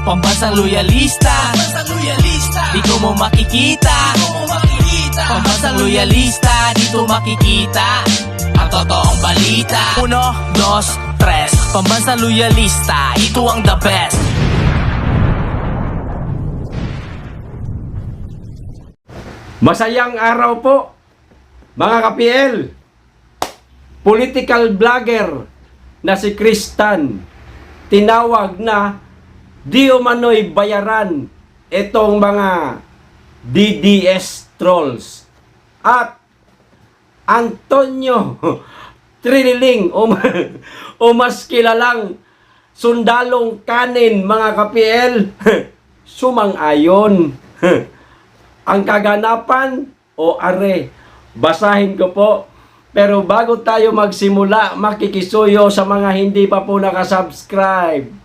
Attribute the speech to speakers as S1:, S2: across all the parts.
S1: Pambansang loyalista, dito mo makikita. Pambansang loyalista, dito makikita ang totoong balita. 1, 2, 3, Pambansang loyalista, ito ang the best.
S2: Masayang araw po, mga ka-PL. Political vlogger na si Kristan tinawag na di umano'y bayaran itong mga DDS trolls. At Antonio Triniling o mas kilalang sundalong kanin, mga ka-PL, sumang-ayon. Ang kaganapan o are, basahin ko po. Pero bago tayo magsimula, makikisuyo sa mga hindi pa po nakasubscribe.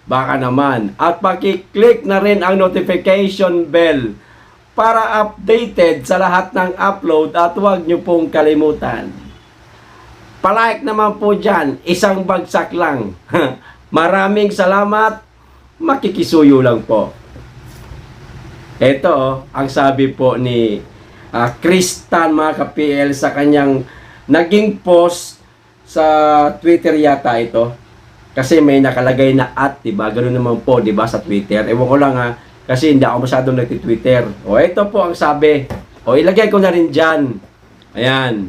S2: Baka naman. At pakiclick na rin ang notification bell para updated sa lahat ng upload at huwag nyo pong kalimutan. Palike naman po dyan, isang bagsak lang. Maraming salamat, makikisuyo lang po. Ito, ang sabi po ni Kristan, mga ka-PL, sa kanyang naging post sa Twitter yata ito. Kasi may nakalagay na at, diba? Ganun naman po, diba, sa Twitter. Ewan ko lang kasi hindi ako masyadong nagti-Twitter. O, ito po ang sabi. O, ilagay ko na rin dyan. Ayan.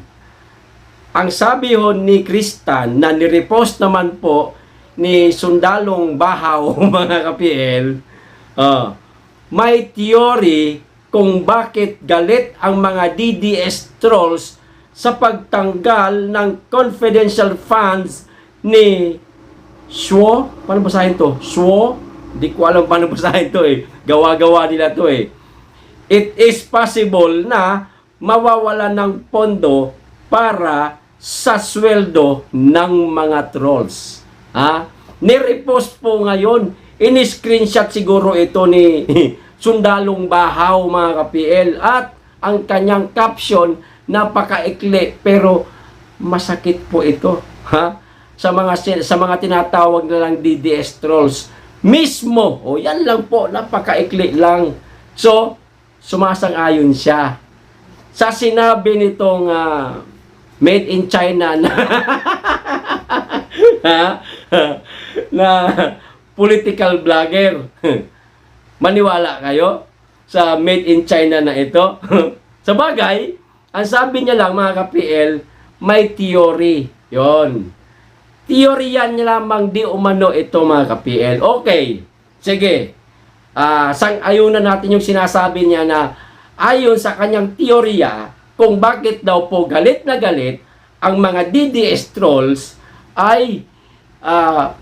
S2: Ang sabi ho ni Kristan, na nirepost naman po ni Sundalong Bahaw, mga ka-PL, may theory kung bakit galit ang mga DDS trolls sa pagtanggal ng confidential funds ni Shuo. Paano basahin to? Shuo? Hindi ko alam paano basahin to eh. Gawa-gawa nila to eh. It is possible na mawawalan ng pondo para sa sweldo ng mga trolls. Nirepost po ngayon. In-screenshot siguro ito ni Sundalong Bahaw, mga ka-PL, at ang kanyang caption napakaikli pero masakit po ito, sa mga tinatawag na lang DDS trolls mismo. O yan lang po, napakaikli lang. So sumasang-ayon siya sa sinabi nitong made in China na na political vlogger. Maniwala kayo sa made in China na ito? Sa bagay, ang sabi niya lang, mga ka-PL, may theory. Yon. Theory yan niya lamang, di umano ito, mga ka-PL. Okay, sige. Sang-ayunan natin yung sinasabi niya na ayon sa kanyang teorya kung bakit daw po galit na galit ang mga DDS trolls ay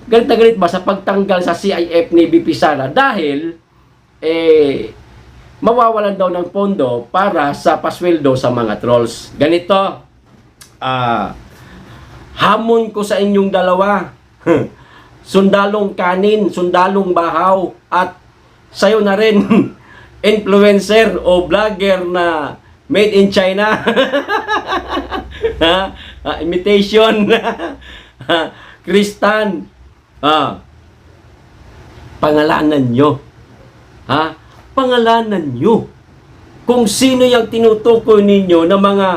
S2: galit na galit ba sa pagtanggal sa CIF ni BP Sara dahil mawawalan daw ng pondo para sa pasweldo sa mga trolls. Ganito, hamon ko sa inyong dalawa, Sundalong Kanin, Sundalong Bahaw, at sayo na rin, influencer o vlogger na made in China. Imitation. Kristan, pangalanan nyo. Pangalanan nyo. Kung sino yung tinutukoy ninyo ng mga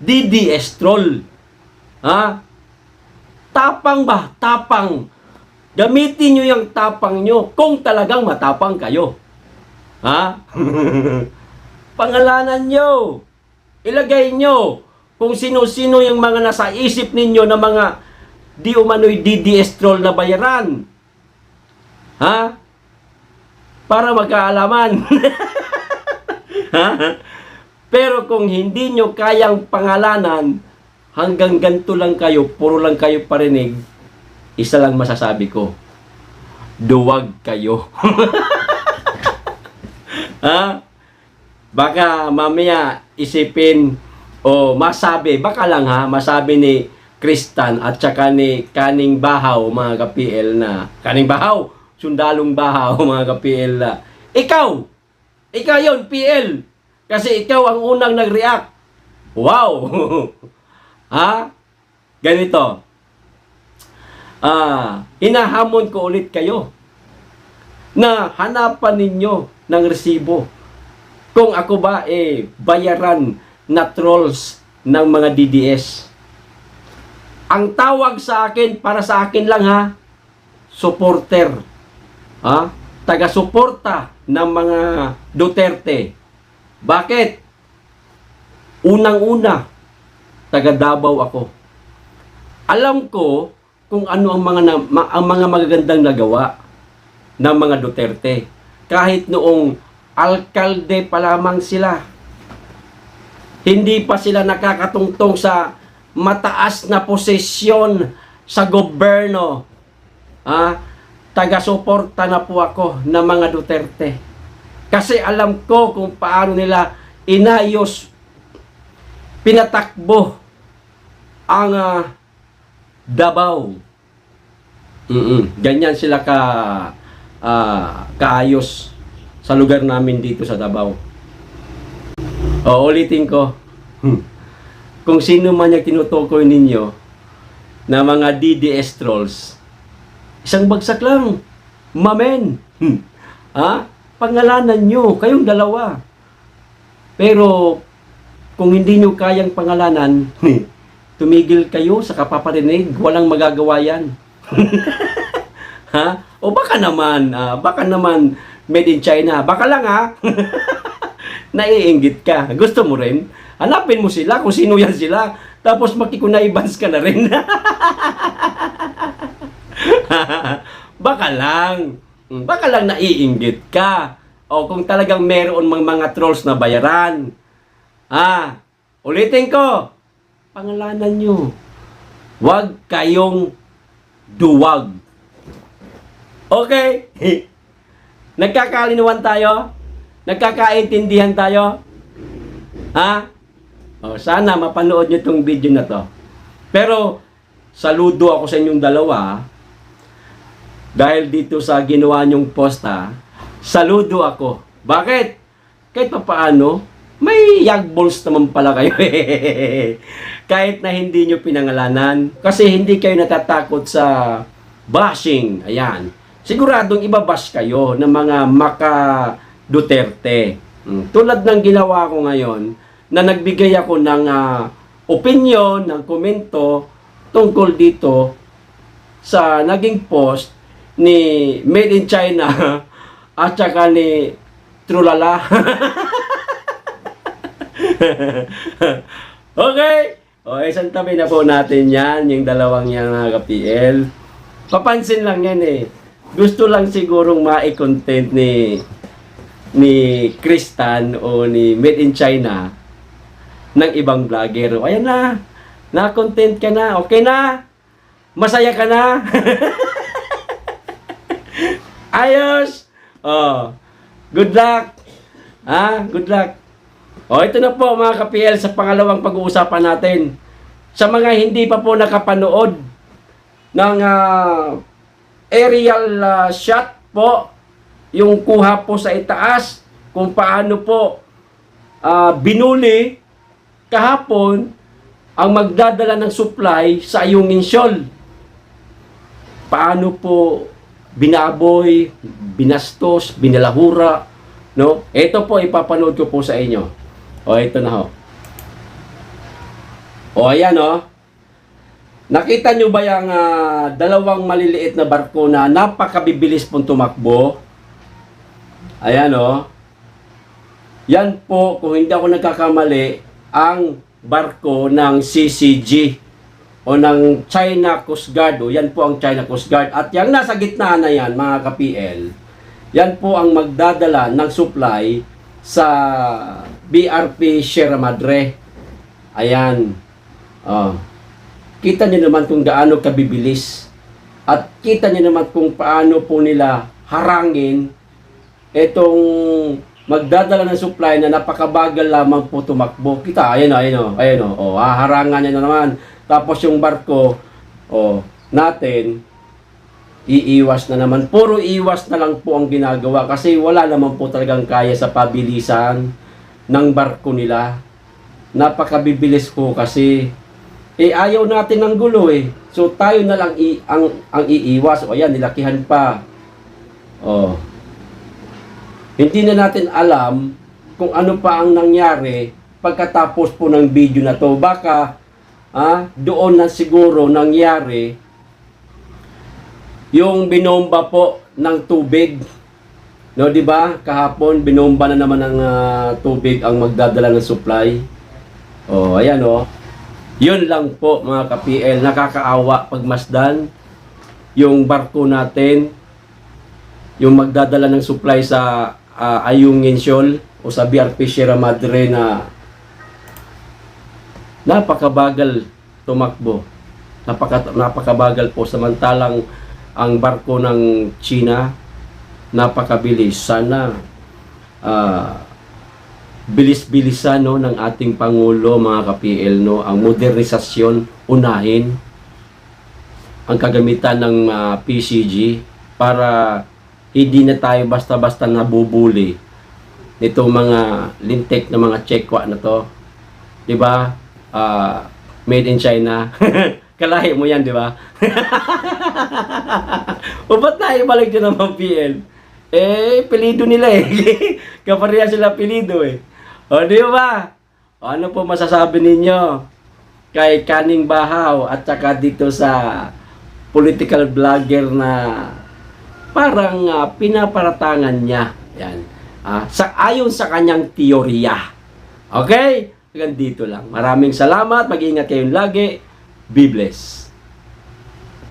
S2: DDS troll. Tapang ba? Tapang. Gamitin nyo yung tapang nyo kung talagang matapang kayo. Pangalanan nyo. Ilagay nyo kung sino-sino yung mga nasa isip ninyo na mga di umano'y DDS troll na bayaran. Para magkaalaman. Pero kung hindi nyo kayang pangalanan, hanggang ganito lang kayo, puro lang kayo parinig, isa lang masasabi ko, duwag kayo. Baka mamaya isipin o masabi, baka lang masabi ni Kristan at saka ni Kaning Bahaw, mga ka-PL, na Kaning Bahaw, Sundalong Bahaw, mga ka-PL, na ikaw yon PL, kasi ikaw ang unang nag-react. Wow. Ganito, hinahamon ko ulit kayo. na hanapan ninyo ng resibo. Kung ako ba bayaran na trolls ng mga DDS. Ang tawag sa akin, para sa akin lang ha, supporter. Ha? Taga-suporta ng mga Duterte. Bakit? Unang-una, taga Davao ako. Alam ko kung ano ang mga magagandang nagawa ng mga Duterte. Kahit noong alkalde pa lamang sila. Hindi pa sila nakakatungtong sa mataas na posisyon sa gobyerno. Taga-suporta na po ako ng mga Duterte. Kasi alam ko kung paano nila inayos, pinatakbo ang Davao. Ganyan sila kaayos sa lugar namin dito sa Davao. Ulitin ko. Kung sino man yung tinutukoy ninyo na mga DDS trolls, isang bagsak lang. Mamen. Pangalanan nyo. Kayong dalawa. Pero kung hindi nyo kayang pangalanan, tumigil kayo sa kapaparinig. Walang magagawa yan. O baka naman made in China. Baka lang naiinggit ka. Gusto mo rin? Hanapin mo sila kung sino yan sila. Tapos makikunaibans ka na rin. Baka lang naiinggit ka. O kung talagang meron mga trolls na bayaran. Ulitin ko. Pangalanan nyo. Huwag kayong duwag. Okay? Nagkakalinawan tayo? Nagkakaintindihan tayo? Sana mapanood nyo itong video na to. Pero, saludo ako sa inyong dalawa. Dahil dito sa ginawa nyong posta, saludo ako. Bakit? Kahit pa paano, may yagballs naman pala kayo. Kahit na hindi nyo pinangalanan. Kasi hindi kayo natatakot sa bashing. Ayan. Siguradong ibabash kayo ng mga maka-Duterte. Tulad ng ginawa ko ngayon, na nagbigay ako ng opinion, ng komento tungkol dito sa naging post ni Made in China at saka ni Trulala. Okay? Isang tabi na po natin yan, yung dalawang yan ka-PL. Papansin lang yan Gusto lang sigurong ma-content ni Kristan o ni Made in China ng ibang vlogger. Ayan na. Na-content ka na. Okay na. Masaya ka na. Ayos. Good luck. Good luck. Ito na po mga ka-PL sa pangalawang pag-uusapan natin. Sa mga hindi pa po nakapanood ng aerial shot po, yung kuha po sa itaas, kung paano po binuli kahapon ang magdadala ng supply sa iyong insyol. Paano po binaboy, binastos, binalahura, no? Ito po ipapanood ko po sa inyo. Ito na ho. Ayan Nakita nyo ba yung dalawang maliliit na barko na napakabibilis pong tumakbo? Ayan Yan po, kung hindi ako nagkakamali, ang barko ng CCG o ng China Coast Guard. Yan po ang China Coast Guard. At yung nasa gitna na yan, mga ka-PL, yan po ang magdadala ng supply sa BRP Sierra Madre. Ayan. Kita niyo naman kung gaano kabibilis. At kita niyo naman kung paano po nila harangin itong magdadala ng supply na napakabagal lamang po tumakbo. Kita, ayan harangan niya na naman. Tapos yung barko, natin, iiwas na naman. Puro iwas na lang po ang ginagawa kasi wala naman po talagang kaya sa pabilisan ng barko nila. Napakabibilis po kasi. Ayaw natin ng gulo So tayo na lang ang iiwas. Ayan, nilakihan pa. Hindi na natin alam kung ano pa ang nangyari pagkatapos po ng video na to. Baka doon na siguro nangyari yung binomba po ng tubig. No, di ba? Kahapon binomba na naman ng tubig ang magdadala ng supply. Oh, ayan oh. Yun lang po mga ka-PL, nakakaawa pagmasdan yung barko natin, yung magdadala ng supply sa Ayungin Shoal o sa BRP Sierra Madre na napakabagal tumakbo. Napakabagal po, samantalang ang barko ng China napakabilis. Sana bilis-bilisan no ng ating pangulo mga ka-PL no, ang modernisasyon unahin, ang kagamitan ng PCG para hindi na tayo basta-basta nabubuli nitong mga lintik na mga Chekwa na to, di ba? Made in China. Kalahi mo yan, di ba? O ba't tayo balik din naman PL? Pilido nila kapareha sila pilido O, di ba? Ano po masasabi ninyo kay Kaning Bahaw at saka dito sa political vlogger na parang pinaparatangan niya? Yan. Ayon sa kanyang teorya. Okay? Hanggang dito lang. Maraming salamat. Mag-ingat kayong lagi. Be blessed.